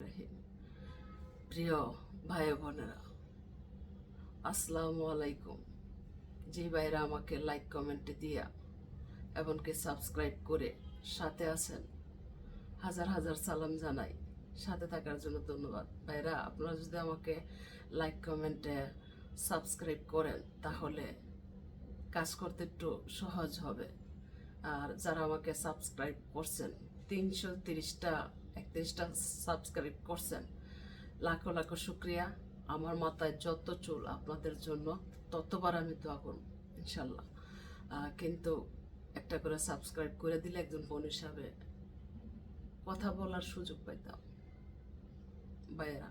রহিম। প্রিয় ভাই বোনেরা, আসসালামু আলাইকুম। যে ভাইরা আমাকে লাইক কমেন্টে দিয়া এমনকি সাবস্ক্রাইব করে সাথে আছেন, হাজার হাজার সালাম জানাই। সাথে থাকার জন্য ধন্যবাদ। ভাইরা, আপনারা যদি আমাকে লাইক কমেন্টে সাবস্ক্রাইব করেন তাহলে কাজ করতে একটু সহজ হবে। আর যারা আমাকে সাবস্ক্রাইব করছেন, 330টা 31টা সাবস্ক্রাইব করছেন, লাখো লাখো শুক্রিয়া। আমার মাথায় যত চুল আপনাদের জন্য ততবার আমি দোয়া করব ইনশাল্লাহ। কিন্তু একটা করে সাবস্ক্রাইব করে দিলে একজন বোন হিসাবে কথা বলার সুযোগ পাইতাম। ভাইয়েরা,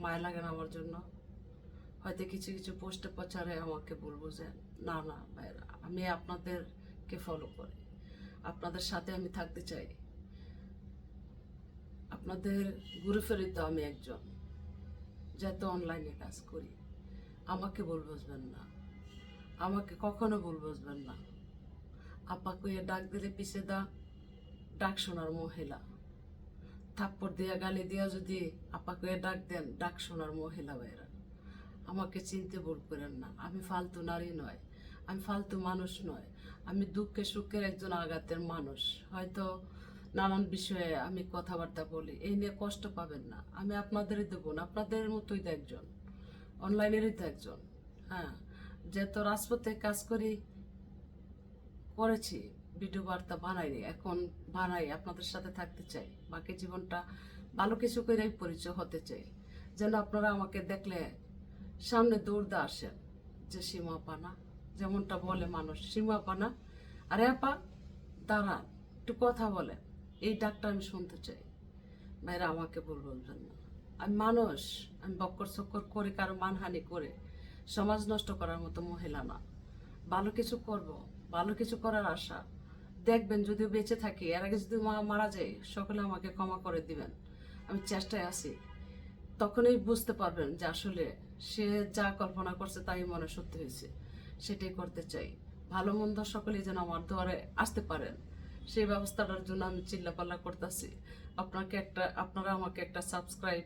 মায়া লাগে না আমার জন্য? হয়তো কিছু কিছু পোস্টে প্রচারে আমাকে বলবো যে না না ভাইয়েরা, আমি আপনাদেরকে ফলো করি, আপনাদের সাথে আমি থাকতে চাই, আপনাদের ঘুরে ফিরে তো আমি একজন, যেহেতু অনলাইনে কাজ করি। আমাকে ভুল বুঝবেন না, আমাকে কখনো ভুল বুঝবেন না। আপাকে ডাক দিলে পিছে দা ডাক শোনার মহিলা, থাপ্পড় দিয়া গালি দিয়া যদি আপাকে ডাক দেন ডাক শোনার মহিলা। ভাইরা, আমাকে চিনতে ভুল করেন না। আমি ফালতু নারী নয়, আমি ফালতু মানুষ নয়। আমি দুঃখে সুখের একজন আঘাতের মানুষ। হয়তো নানান বিষয়ে আমি কথাবার্তা বলি, এই নিয়ে কষ্ট পাবেন না। আমি আপনাদেরই দেবো না, আপনাদের মতোই তো একজন, অনলাইনেরই তো একজন। হ্যাঁ, যেহেতু রাজপথে কাজ করেছি, ভিডিও বার্তা বানাইনি, এখন বানাই, আপনাদের সাথে থাকতে চাই। বাকি জীবনটা ভালো কিছু করেই পরিচয় হতে চাই, যেন আপনারা আমাকে দেখলে সামনে দৌড়দা আসেন যে সীমা পানা, যেমনটা বলে মানুষ, সীমা পানা আরে আপা দাঁড়ান একটু কথা বলেন, এই ডাকটা আমি শুনতে চাই। ভাইরা, আমাকে ভুল বলবেন না। আমি মানুষ, আমি বক্কর চক্কর করে কারো মানহানি করে সমাজ নষ্ট করার মতো মহিলা না। ভালো কিছু করব, ভালো কিছু করার আশা। দেখবেন যদিও বেঁচে থাকি, এর আগে যদি মারা যায়, সকলে আমাকে ক্ষমা করে দিবেন। আমি চেষ্টায় আছি। তখনই বুঝতে পারবেন যে আসলে সে যা কল্পনা করছে তাই মনে সত্যি হয়েছে। সেটাই করতে চাই। ভালো মন্দ সকলেই যেন আমার দুয়ারে আসতে পারেন, সেই ব্যবস্থাটার জন্য আমি চিল্লাপাল্লা করতেছি। আপনারা আমাকে একটা সাবস্ক্রাইব,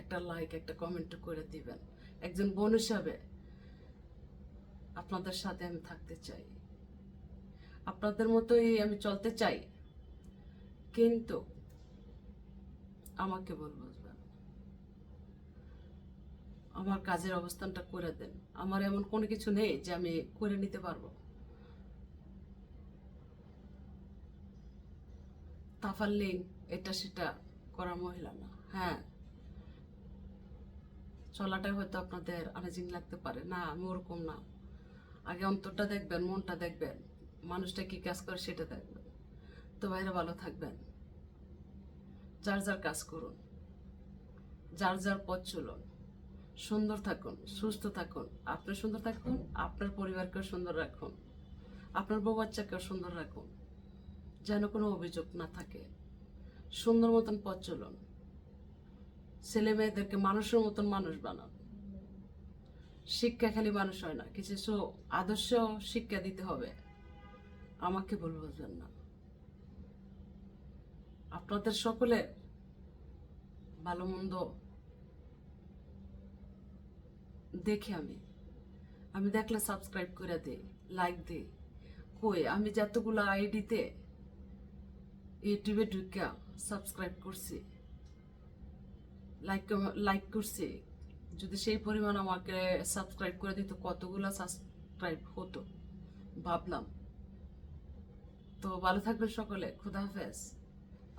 একটা লাইক, একটা কমেন্ট করে দিবেন। একজন বোন হিসাবে আপনাদের সাথে আমি থাকতে চাই, আপনাদের মতোই আমি চলতে চাই। কিন্তু আমাকে বলবো, আমার কাজের অবস্থানটা করে দেন। আমার এমন কোনো কিছু নেই যে আমি করে নিতে পারবো। তাফাল্লিং এটা সেটা করা মহিলা না। হ্যাঁ, চলাটাই হয়তো আপনাদের আনাজিং লাগতে পারে, না আমি ওরকম না। আগে অন্তরটা দেখবেন, মনটা দেখবেন, মানুষটা কি কাজ করে সেটা দেখবেন। তো বাইরে ভালো থাকবেন, যার যার কাজ করুন, যার যার পথ চলুন, সুন্দর থাকুন, সুস্থ থাকুন। আপনি সুন্দর থাকুন, আপনার পরিবারকেও সুন্দর রাখুন, আপনার বউ বাচ্চাকেও সুন্দর রাখুন, যেন কোনো অভিযোগ না থাকে। সুন্দর মতন পথ চলুন, ছেলে মেয়েদেরকে মানুষের মতন মানুষ বানান। শিক্ষা খালি মানুষ হয় না, কিছু কিছু আদর্শ শিক্ষা দিতে হবে। আমাকে ভুল বুঝবেন না। আপনাদের সকলের ভালো মন্দ দেখে আমি দেখলে সাবস্ক্রাইব করে দিই, লাইক দিই। কই আমি যতগুলো আইডিতে ইউটিউবে ঢুকা সাবস্ক্রাইব করছি, লাইক করছি, যদি সেই পরিমাণ আমাকে সাবস্ক্রাইব করে দিত কতগুলো সাবস্ক্রাইব হতো ভাবলাম। তো ভালো থাকবেন সকলে, খুদা হাফেজ।